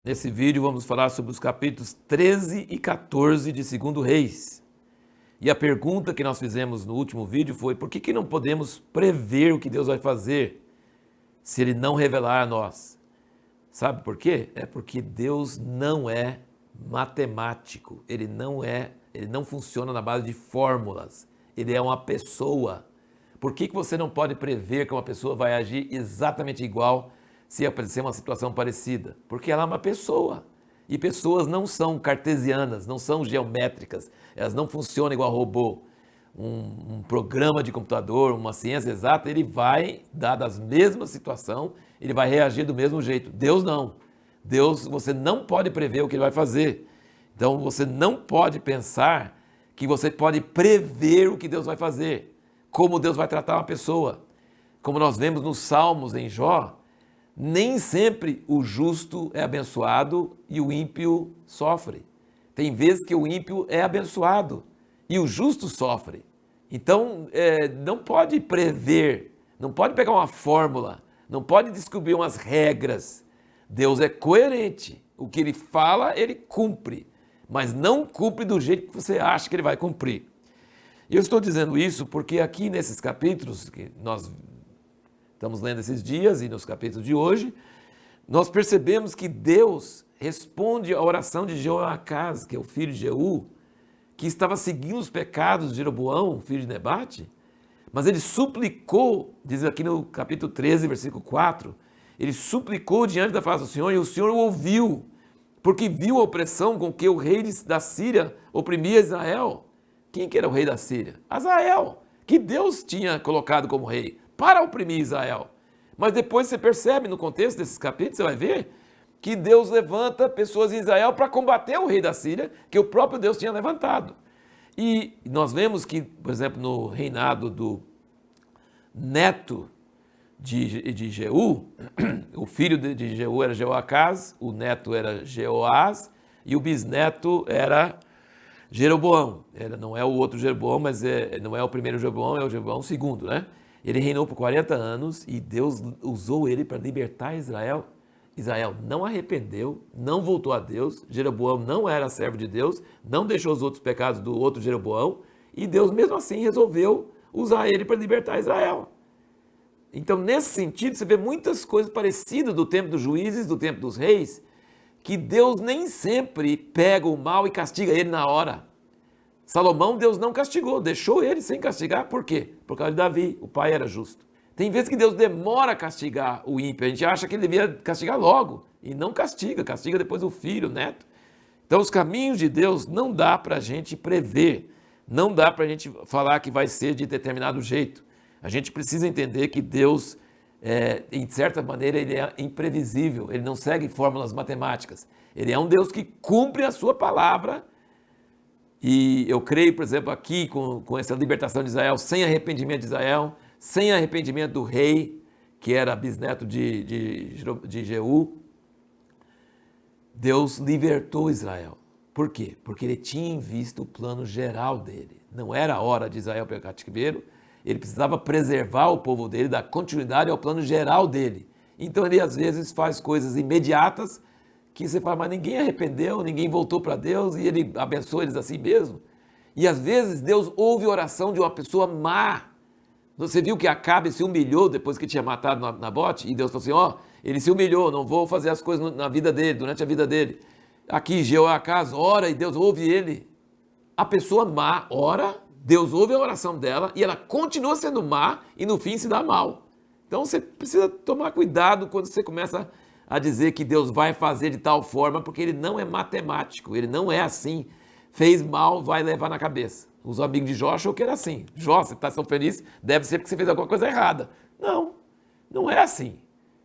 Nesse vídeo vamos falar sobre os capítulos 13 e 14 de 2 Reis. E a pergunta que nós fizemos no último vídeo foi: por que não podemos prever o que Deus vai fazer se Ele não revelar a nós? Sabe por quê? É porque Deus não é matemático, Ele não funciona na base de fórmulas, Ele é uma pessoa. Por que você não pode prever que uma pessoa vai agir exatamente igual se aparecer uma situação parecida? Porque ela é uma pessoa. E pessoas não são cartesianas, não são geométricas, elas não funcionam igual robô. Um programa de computador, uma ciência exata, ele vai, dada a mesma situação, ele vai reagir do mesmo jeito. Deus não. Deus, você não pode prever o que ele vai fazer. Então você não pode pensar que você pode prever o que Deus vai fazer, como Deus vai tratar uma pessoa. Como nós vemos nos Salmos, em Jó, nem sempre o justo é abençoado e o ímpio sofre. Tem vezes que o ímpio é abençoado e o justo sofre. Então, não pode prever, não pode pegar uma fórmula, não pode descobrir umas regras. Deus é coerente. O que ele fala, ele cumpre, mas não cumpre do jeito que você acha que ele vai cumprir. E eu estou dizendo isso porque aqui nesses capítulos que nós estamos lendo esses dias e nos capítulos de hoje, nós percebemos que Deus responde à oração de Jeoacás, que é o filho de Jeú, que estava seguindo os pecados de Jeroboão, filho de Nebate, mas ele suplicou, diz aqui no capítulo 13, versículo 4, ele suplicou diante da face do Senhor e o Senhor o ouviu, porque viu a opressão com que o rei da Síria oprimia Israel. Quem que era o rei da Síria? Azael, que Deus tinha colocado como rei para oprimir Israel. Mas depois você percebe no contexto desses capítulos, você vai ver que Deus levanta pessoas em Israel para combater o rei da Síria, que o próprio Deus tinha levantado. E nós vemos que, por exemplo, no reinado do neto de Jeú, o filho de Jeú era Jeoacás, o neto era Jeoás e o bisneto era Jeroboão. Não é o outro Jeroboão, mas não é o primeiro Jeroboão, é o Jeroboão II, né? Ele reinou por 40 anos e Deus usou ele para libertar Israel. Israel não arrependeu, não voltou a Deus, Jeroboão não era servo de Deus, não deixou os outros pecados do outro Jeroboão e Deus mesmo assim resolveu usar ele para libertar Israel. Então, nesse sentido, você vê muitas coisas parecidas do tempo dos juízes, do tempo dos reis, que Deus nem sempre pega o mal e castiga ele na hora. Salomão, Deus não castigou, deixou ele sem castigar. Por quê? Por causa de Davi, o pai era justo. Tem vezes que Deus demora a castigar o ímpio, a gente acha que ele devia castigar logo, e não castiga, castiga depois o filho, o neto. Então os caminhos de Deus não dá para a gente prever, não dá para a gente falar que vai ser de determinado jeito. A gente precisa entender que Deus, em certa maneira, ele é imprevisível, ele não segue fórmulas matemáticas. Ele é um Deus que cumpre a sua palavra. E eu creio, por exemplo, aqui com essa libertação de Israel, sem arrependimento de Israel, sem arrependimento do rei, que era bisneto de Jeú, Deus libertou Israel. Por quê? Porque ele tinha em vista o plano geral dele. Não era a hora de Israel pegar cativeiro, ele precisava preservar o povo dele, dar continuidade ao plano geral dele. Então ele às vezes faz coisas imediatas, que você fala, mas ninguém arrependeu, ninguém voltou para Deus e ele abençoa eles assim mesmo. E às vezes Deus ouve a oração de uma pessoa má. Você viu que Acabe se humilhou depois que tinha matado Nabote? E Deus falou assim, ele se humilhou, não vou fazer as coisas na vida dele, durante a vida dele. Aqui Jeoacás ora e Deus ouve ele. A pessoa má ora, Deus ouve a oração dela e ela continua sendo má e no fim se dá mal. Então você precisa tomar cuidado quando você começa a dizer que Deus vai fazer de tal forma, porque ele não é matemático, ele não é assim. Fez mal, vai levar na cabeça. Os amigos de Jó achou que era assim. Jó, você está tão feliz, deve ser porque você fez alguma coisa errada. Não, não é assim.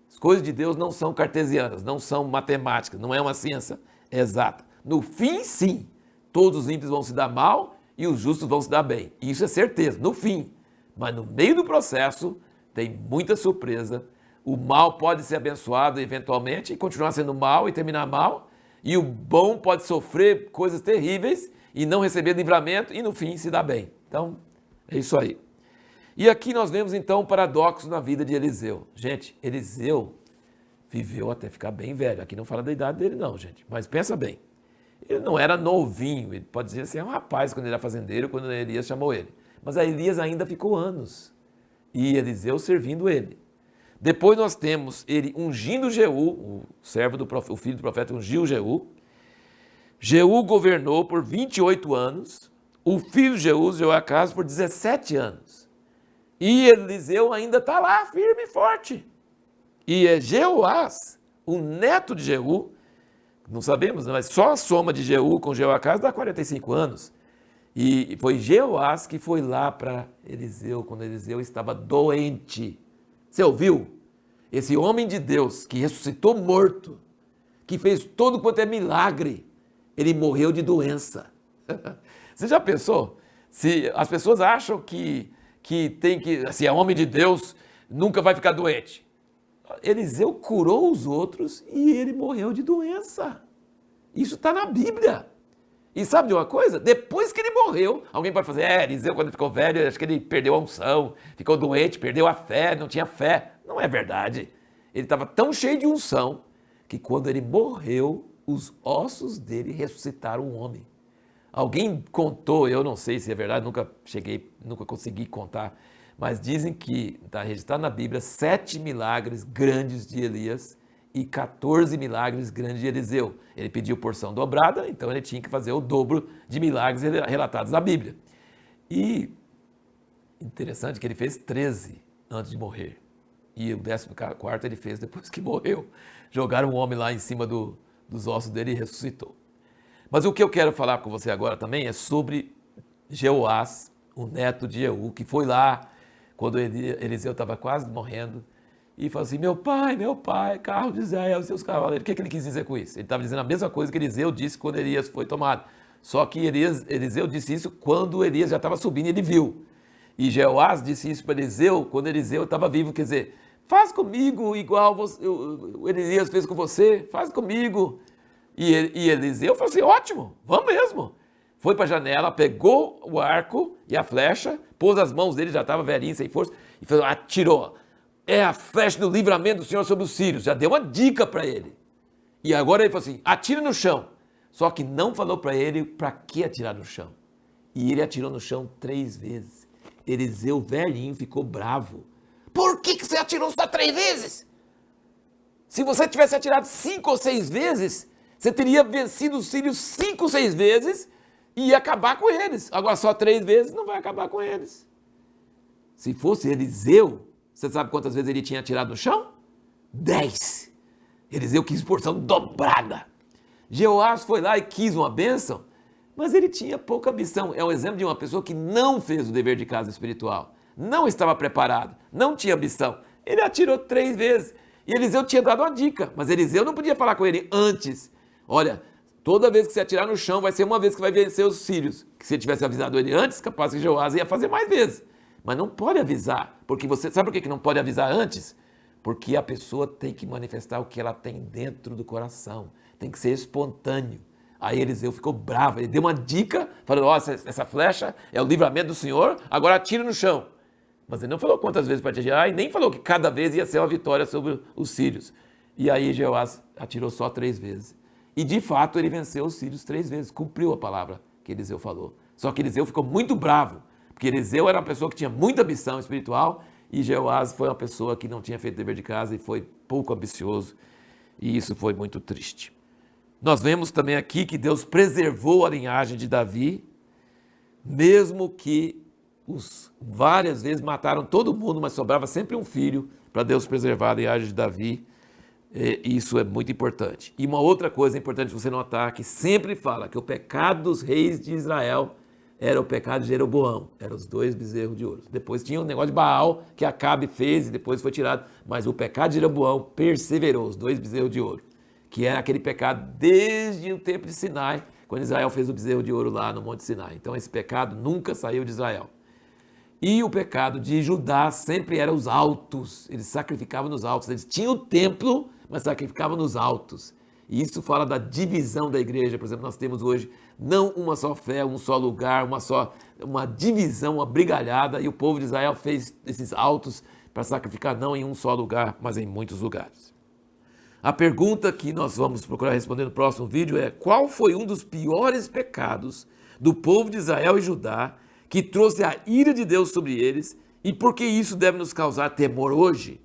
As coisas de Deus não são cartesianas, não são matemáticas, não é uma ciência exata. No fim, sim, todos os ímpios vão se dar mal e os justos vão se dar bem. Isso é certeza, no fim. Mas no meio do processo, tem muita surpresa. O mal pode ser abençoado eventualmente e continuar sendo mal e terminar mal. E o bom pode sofrer coisas terríveis e não receber livramento e no fim se dar bem. Então, é isso aí. E aqui nós vemos então um paradoxo na vida de Eliseu. Gente, Eliseu viveu até ficar bem velho. Aqui não fala da idade dele não, gente, mas pensa bem. Ele não era novinho, ele pode dizer assim, é um rapaz quando ele era fazendeiro, quando Elias chamou ele. Mas a Elias ainda ficou anos, e Eliseu servindo ele. Depois nós temos ele ungindo Jeú, o filho do profeta ungiu Jeú. Jeú governou por 28 anos, o filho de Jeú, Jeoacás, por 17 anos. E Eliseu ainda está lá, firme e forte. E é Jeoás, o neto de Jeú, não sabemos, mas só a soma de Jeú com Jeoacás dá 45 anos. E foi Jeoás que foi lá para Eliseu, quando Eliseu estava doente. Você ouviu? Esse homem de Deus que ressuscitou morto, que fez todo quanto é milagre, ele morreu de doença. Você já pensou? Se as pessoas acham que se é homem de Deus, nunca vai ficar doente. Eliseu curou os outros e ele morreu de doença. Isso está na Bíblia. E sabe de uma coisa? Depois que ele morreu, alguém pode fazer, Eliseu quando ficou velho, acho que ele perdeu a unção, ficou doente, perdeu a fé, não tinha fé. Não é verdade. Ele estava tão cheio de unção que quando ele morreu, os ossos dele ressuscitaram um homem. Alguém contou, eu não sei se é verdade, nunca consegui contar, mas dizem que está registrado na Bíblia 7 milagres grandes de Elias e 14 milagres grandes de Eliseu. Ele pediu porção dobrada, então ele tinha que fazer o dobro de milagres relatados na Bíblia. E interessante que ele fez 13 antes de morrer. E o 14º ele fez depois que morreu. Jogaram um homem lá em cima dos ossos dele e ressuscitou. Mas o que eu quero falar com você agora também é sobre Jeoás, o neto de Jeú, que foi lá quando Eliseu estava quase morrendo e falou assim, meu pai, carro de Israel, seus cavaleiros. O que ele quis dizer com isso? Ele estava dizendo a mesma coisa que Eliseu disse quando Elias foi tomado. Só que Eliseu disse isso quando Elias já estava subindo e ele viu. E Jeoás disse isso para Eliseu quando Eliseu estava vivo, quer dizer, faz comigo igual o Elias fez com você, faz comigo. E Eliseu falou assim, ótimo, vamos mesmo. Foi para a janela, pegou o arco e a flecha, pôs as mãos dele, já estava velhinho, sem força, e atirou. É a flecha do livramento do Senhor sobre os sírios. Já deu uma dica para ele. E agora ele falou assim, atira no chão. Só que não falou para ele para que atirar no chão. E ele atirou no chão 3 vezes. Eliseu, velhinho, ficou bravo. Por que você atirou só 3 vezes? Se você tivesse atirado 5 ou 6 vezes, você teria vencido os sírios 5 ou 6 vezes e ia acabar com eles. Agora só 3 vezes não vai acabar com eles. Se fosse Eliseu, você sabe quantas vezes ele tinha atirado no chão? 10. Eliseu quis porção dobrada. Jeoás foi lá e quis uma bênção, mas ele tinha pouca ambição. É um exemplo de uma pessoa que não fez o dever de casa espiritual. Não estava preparado, não tinha ambição. Ele atirou 3 vezes. E Eliseu tinha dado uma dica, mas Eliseu não podia falar com ele antes. Olha, toda vez que você atirar no chão, vai ser uma vez que vai vencer os sírios. Que se ele tivesse avisado ele antes, capaz que Jeoás ia fazer mais vezes. Mas não pode avisar, porque você sabe por que não pode avisar antes? Porque a pessoa tem que manifestar o que ela tem dentro do coração. Tem que ser espontâneo. Aí Eliseu ficou bravo, ele deu uma dica, falando, essa flecha é o livramento do Senhor, agora atira no chão. Mas ele não falou quantas vezes para atirar e nem falou que cada vez ia ser uma vitória sobre os sírios. E aí Jeoás atirou só 3 vezes. E de fato ele venceu os sírios 3 vezes, cumpriu a palavra que Eliseu falou. Só que Eliseu ficou muito bravo, porque Eliseu era uma pessoa que tinha muita ambição espiritual e Jeoás foi uma pessoa que não tinha feito dever de casa e foi pouco ambicioso. E isso foi muito triste. Nós vemos também aqui que Deus preservou a linhagem de Davi, mesmo que várias vezes mataram todo mundo, mas sobrava sempre um filho para Deus preservar a linhagem de Davi. Isso é muito importante. E uma outra coisa importante você notar, que sempre fala que o pecado dos reis de Israel era o pecado de Jeroboão, eram os 2 bezerros de ouro. Depois tinha um negócio de Baal que Acabe fez e depois foi tirado, mas o pecado de Jeroboão perseverou, os 2 bezerros de ouro, que era aquele pecado desde o tempo de Sinai, quando Israel fez o bezerro de ouro lá no Monte Sinai. Então esse pecado nunca saiu de Israel. E o pecado de Judá sempre era os altos, eles sacrificavam nos altos, eles tinham o templo, mas sacrificavam nos altos. E isso fala da divisão da igreja. Por exemplo, nós temos hoje não uma só fé, um só lugar, uma divisão, uma brigalhada, e o povo de Israel fez esses altos para sacrificar não em um só lugar, mas em muitos lugares. A pergunta que nós vamos procurar responder no próximo vídeo é: qual foi um dos piores pecados do povo de Israel e Judá que trouxe a ira de Deus sobre eles e por que isso deve nos causar temor hoje?